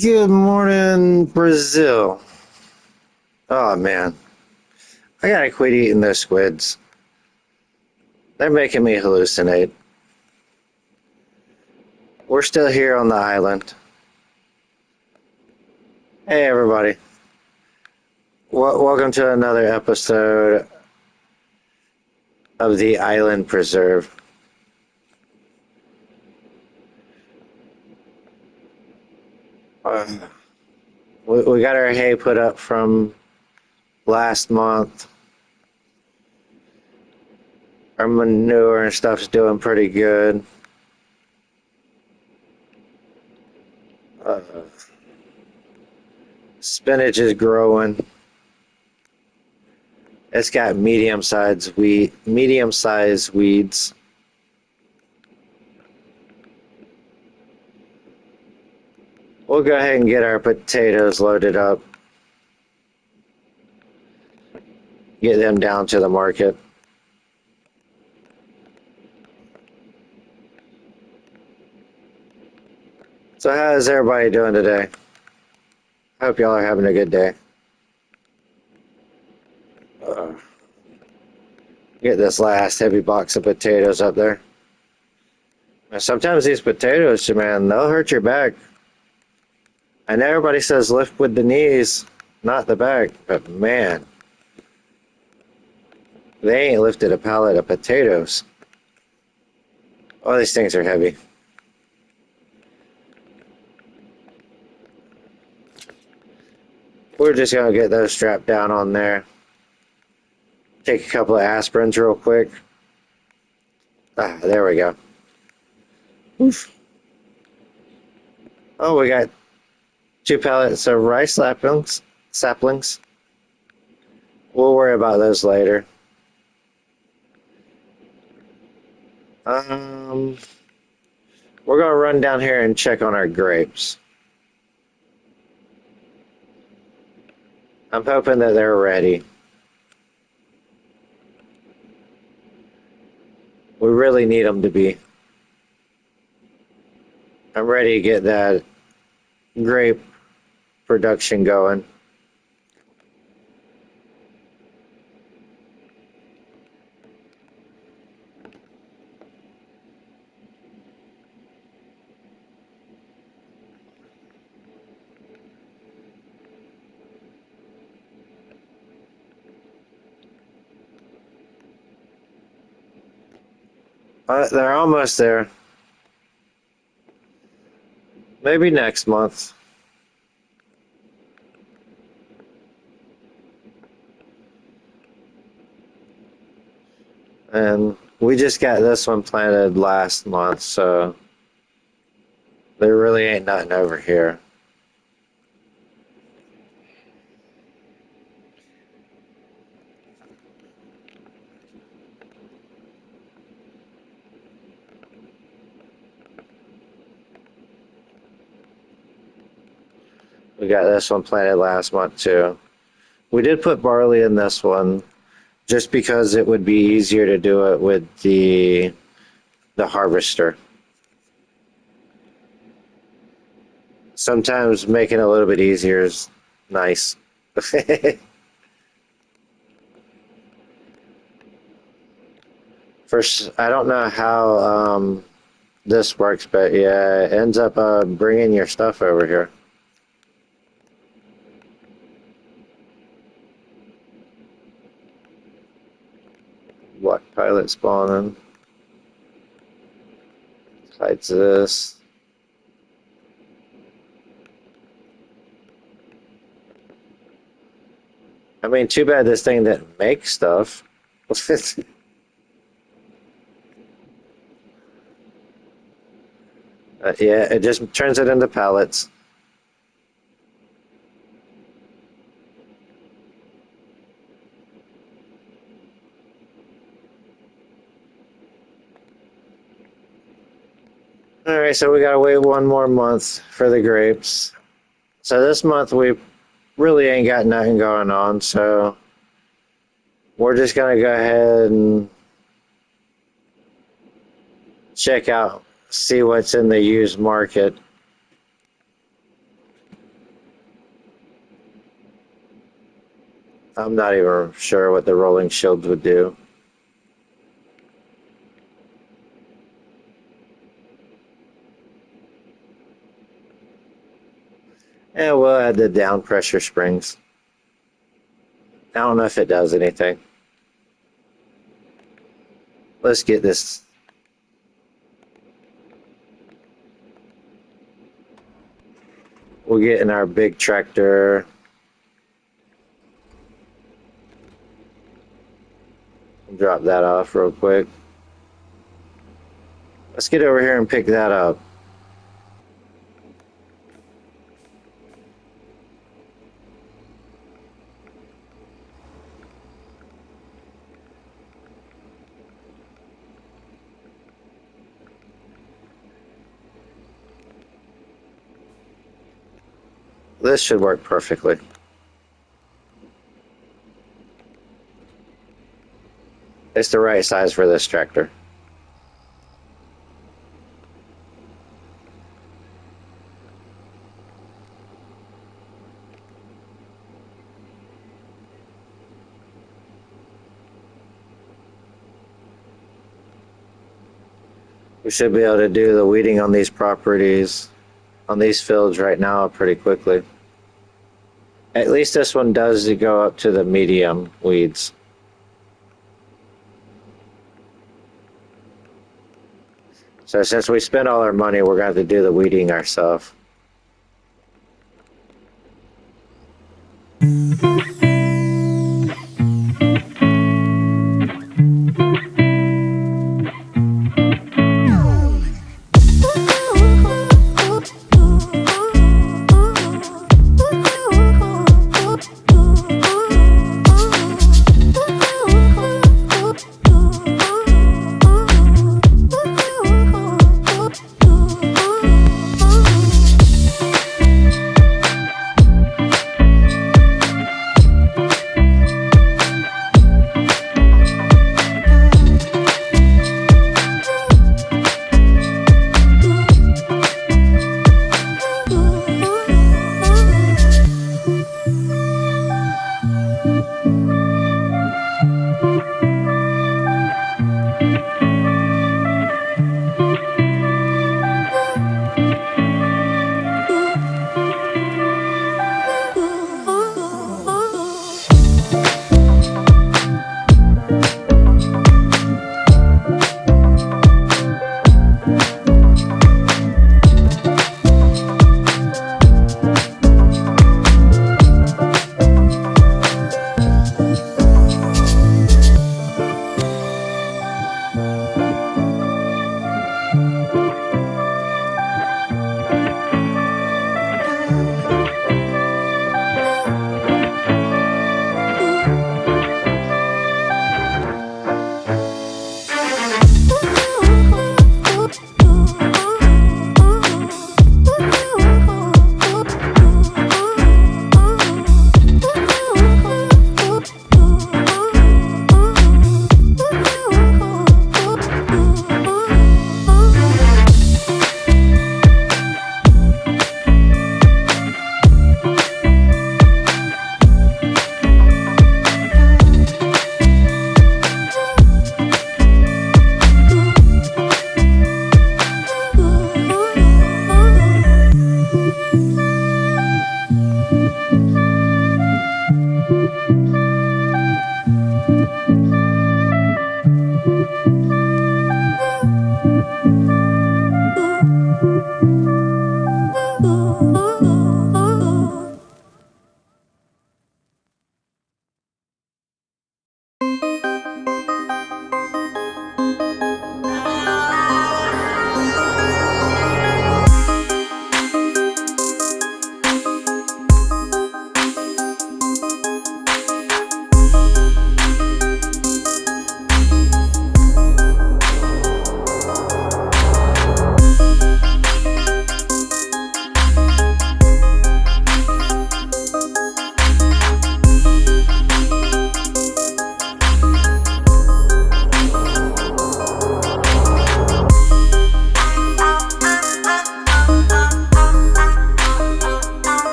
Good morning, Brazil. Oh man, I gotta quit eating those squids. They're making me hallucinate. We're still here on the island. Hey everybody, welcome to another episode of the Island Preserve. Uh, we got our hay put up from last month. Our manure and stuff's doing pretty good. Uh, Spinach is growing. It's got medium-sized weeds. We'll go ahead and get our potatoes loaded up. Get them down to the market. So how is everybody doing today? I hope y'all are having a good day. Uh, get this last heavy box of potatoes up there. Sometimes these potatoes, man, they'll hurt your back. I know everybody says lift with the knees, not the back, but man, they ain't lifted a pallet of potatoes. Oh, these things are heavy. We're just gonna get those strapped down on there. Take a couple of aspirins real quick. Ah, there we go. Oof. Oh, we got 2 pallets of rice saplings. We'll worry about those later. Um, we're gonna run down here and check on our grapes. I'm hoping that they're ready. We really need them to be. I'm ready to get that grape production going. They're almost there. Maybe next month. And we just got this one planted last month, so there really ain't nothing over here. We got this one planted last month too. We did put barley in this one just because it would be easier to do it with the harvester. Sometimes making it a little bit easier is nice. First, I don't know how this works, but yeah, it ends up bringing your stuff over here. Black pilot spawning. Hides this. I mean, too bad this thing didn't make stuff. Yeah, it just turns it into pallets. All right, so we gotta wait one more month for the grapes. So this month we really ain't got nothing going on, so we're just gonna go ahead and check out, see what's in the used market. I'm not even sure what the rolling shields would do. And we'll add the down pressure springs. I don't know if it does anything. Let's get this. We'll get in our big tractor. Drop that off real quick. Let's get over here and pick that up. This should work perfectly. It's the right size for this tractor. We should be able to do the weeding on these properties, on these fields right now pretty quickly. At least this one does go up to the medium weeds. So since we spent all our money, we're going to have to do the weeding ourselves.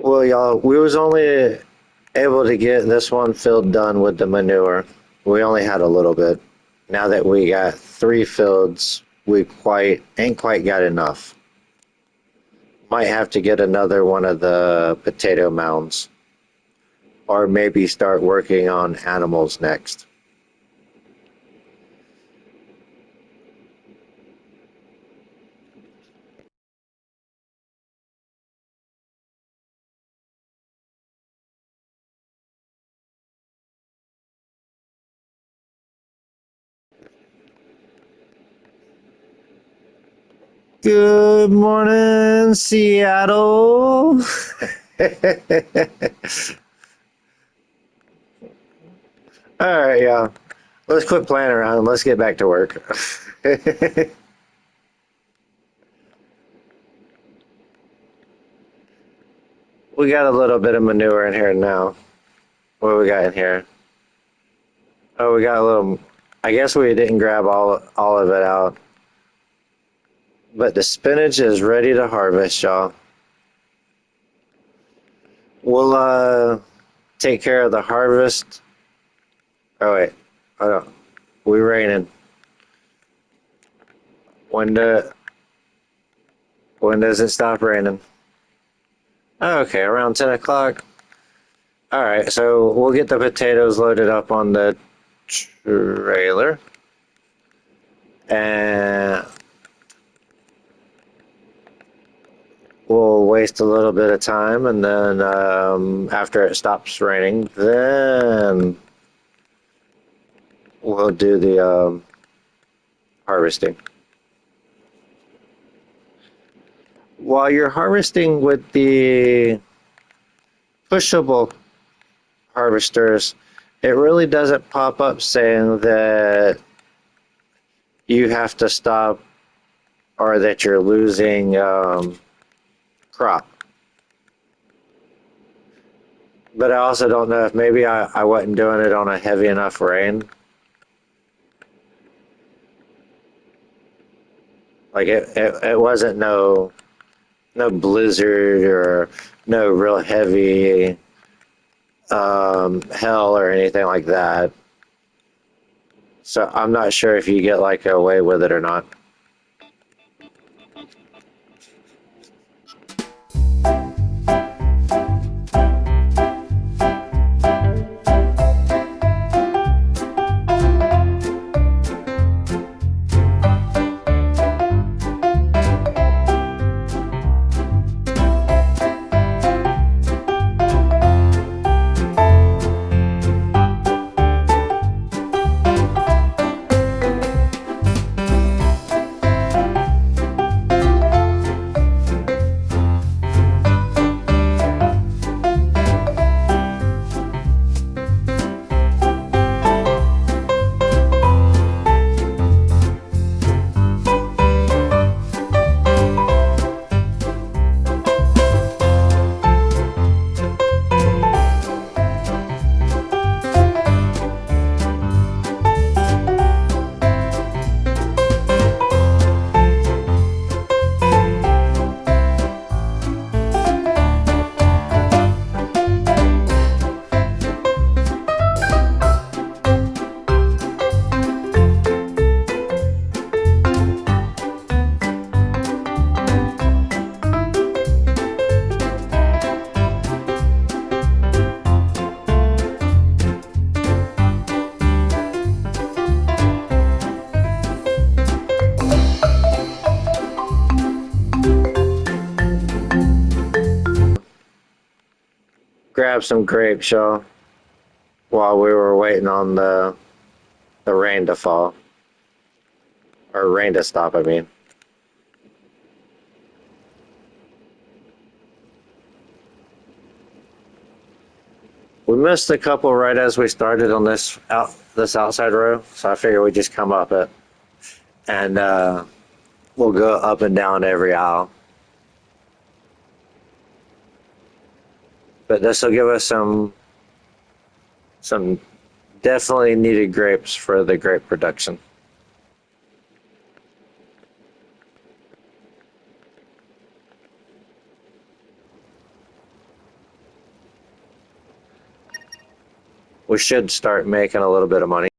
Well, y'all, we was only able to get this one field done with the manure. We only had a little bit. Now that we got 3 fields, we ain't quite got enough. Might have to get another one of the potato mounds, or maybe start working on animals next. Good morning, Seattle. All right, y'all. Let's quit playing around and let's get back to work. We got a little bit of manure in here now. What do we got in here? Oh, we got a little. I guess we didn't grab all of it out, but the spinach is ready to harvest, y'all. We'll take care of the harvest. Oh wait, hold on. We raining. When the when does it stop raining? Oh, okay, around 10 o'clock. All right, so we'll get the potatoes loaded up on the trailer, and we'll waste a little bit of time, and then after it stops raining, then we'll do the harvesting. While you're harvesting with the pushable harvesters, it really doesn't pop up saying that you have to stop or that you're losing crop. But I also don't know if maybe I wasn't doing it on a heavy enough rain. Like it wasn't no blizzard or no real heavy hail or anything like that. So I'm not sure if you get like away with it or not. Grab some grapes, y'all, while we were waiting on the rain to fall. Or rain to stop, I mean. We missed a couple right as we started on this outside row, so I figured we'd just come up it. And we'll go up and down every aisle. But this will give us some definitely needed grapes for the grape production. we should start making a little bit of money.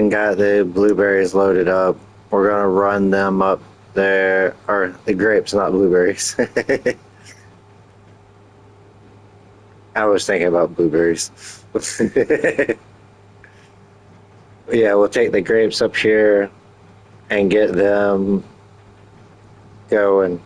and got the blueberries loaded up. We're gonna run them up there, or the grapes, not blueberries. I was thinking about blueberries. Yeah, we'll take the grapes up here and get them going.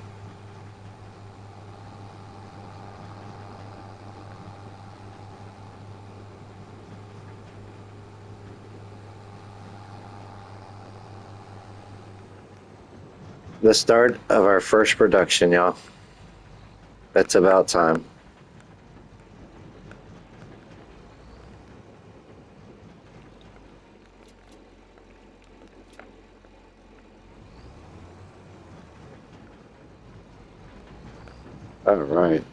The start of our first production, y'all. It's about time. All right.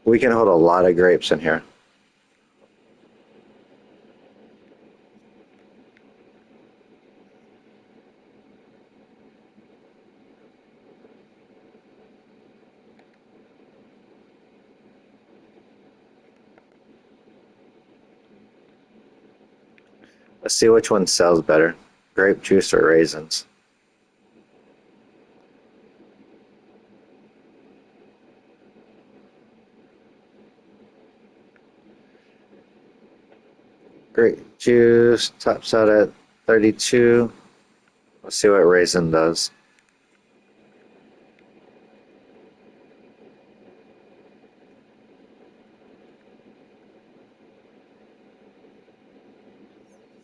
We can hold a lot of grapes in here. Let's see which one sells better, grape juice or raisins. Grape juice tops out at 32. Let's see what raisin does.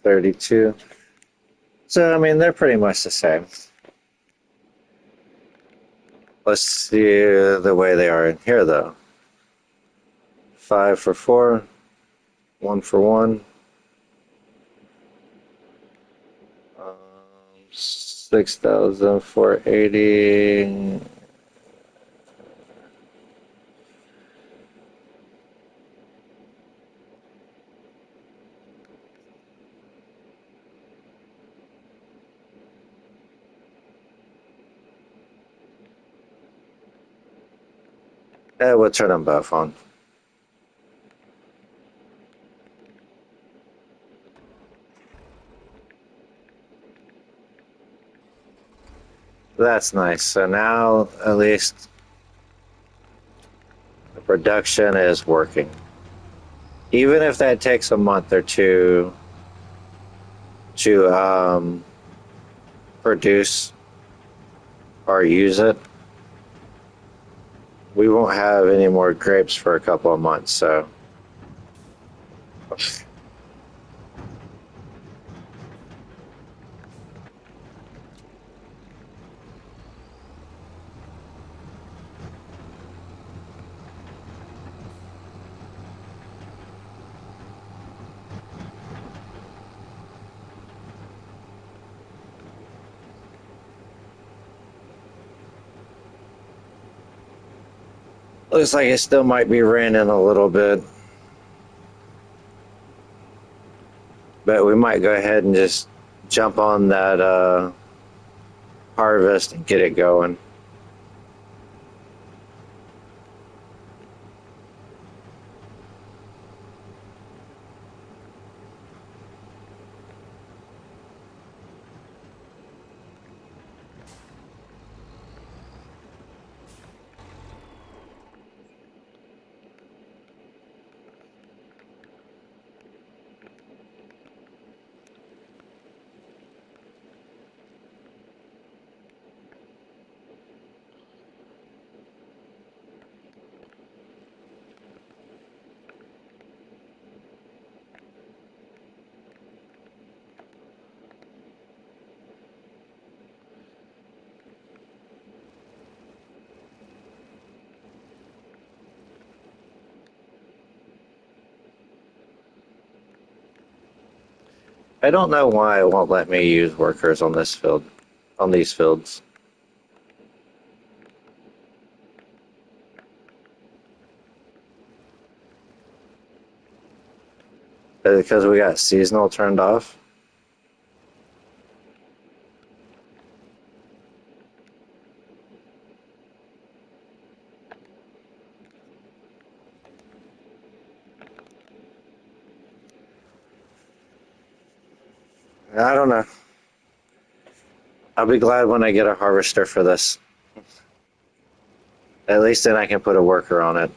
$32. So, I mean, they're pretty much the same. Let's see the way they are in here, though. 5 for 4, 1 for 1. 6,480. We'll turn them both on. That's nice. So now at least the production is working. Even if that takes a month or two to produce or use it, we won't have any more grapes for a couple of months. So looks like it still might be raining a little bit. But we might go ahead and just jump on that harvest and get it going. I don't know why it won't let me use workers on this field, on these fields. Is it because we got seasonal turned off? I don't know. I'll be glad when I get a harvester for this. At least then I can put a worker on it.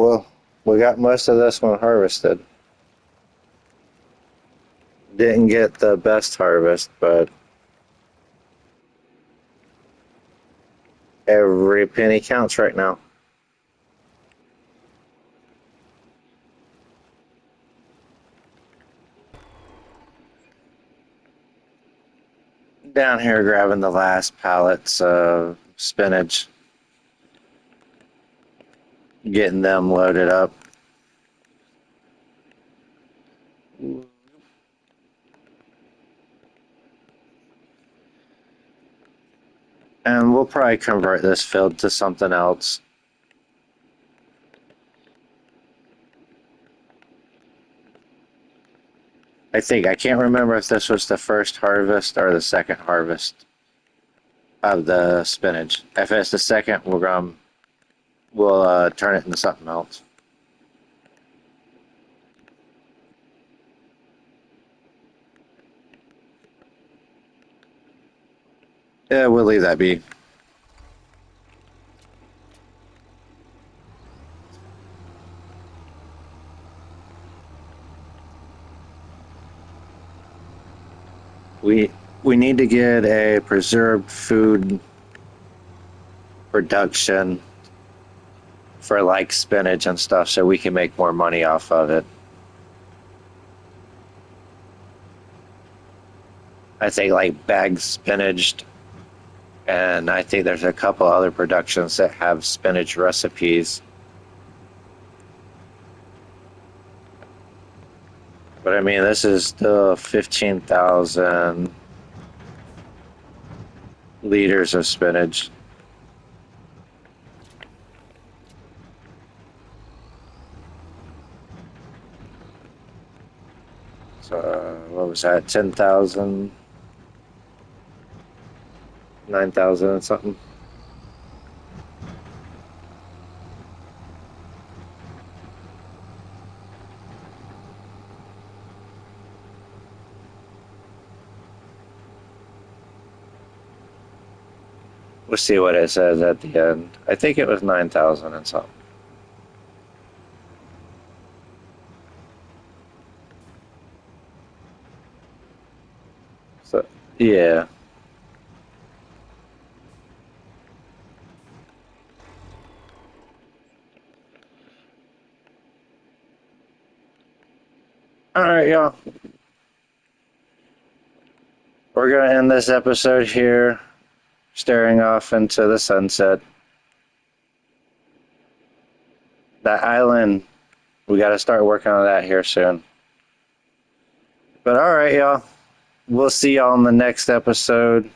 Well, we got most of this one harvested. Didn't get the best harvest, but every penny counts right now. Down here grabbing the last pallets of spinach, getting them loaded up. And we'll probably convert this field to something else. I can't remember if this was the first harvest or the second harvest of the spinach. If it's the second, we'll turn it into something else. Yeah, we'll leave that be. We we need to get a preserved food production for like spinach and stuff so we can make more money off of it. I think like bagged spinach, and I think there's a couple other productions that have spinach recipes. But I mean, this is still 15,000 liters of spinach. So, what was that? 10,000, 9,000 and something. We'll see what it says at the end. I think it was 9,000 and something. So, yeah. All right, y'all. We're going to end this episode here, staring off into the sunset. That island, we got to start working on that here soon. But all right, y'all. We'll see y'all in the next episode.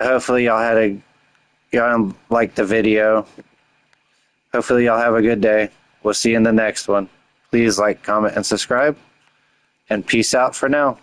Hopefully, y'all liked the video. Hopefully, y'all have a good day. We'll see you in the next one. Please like, comment, and subscribe. And peace out for now.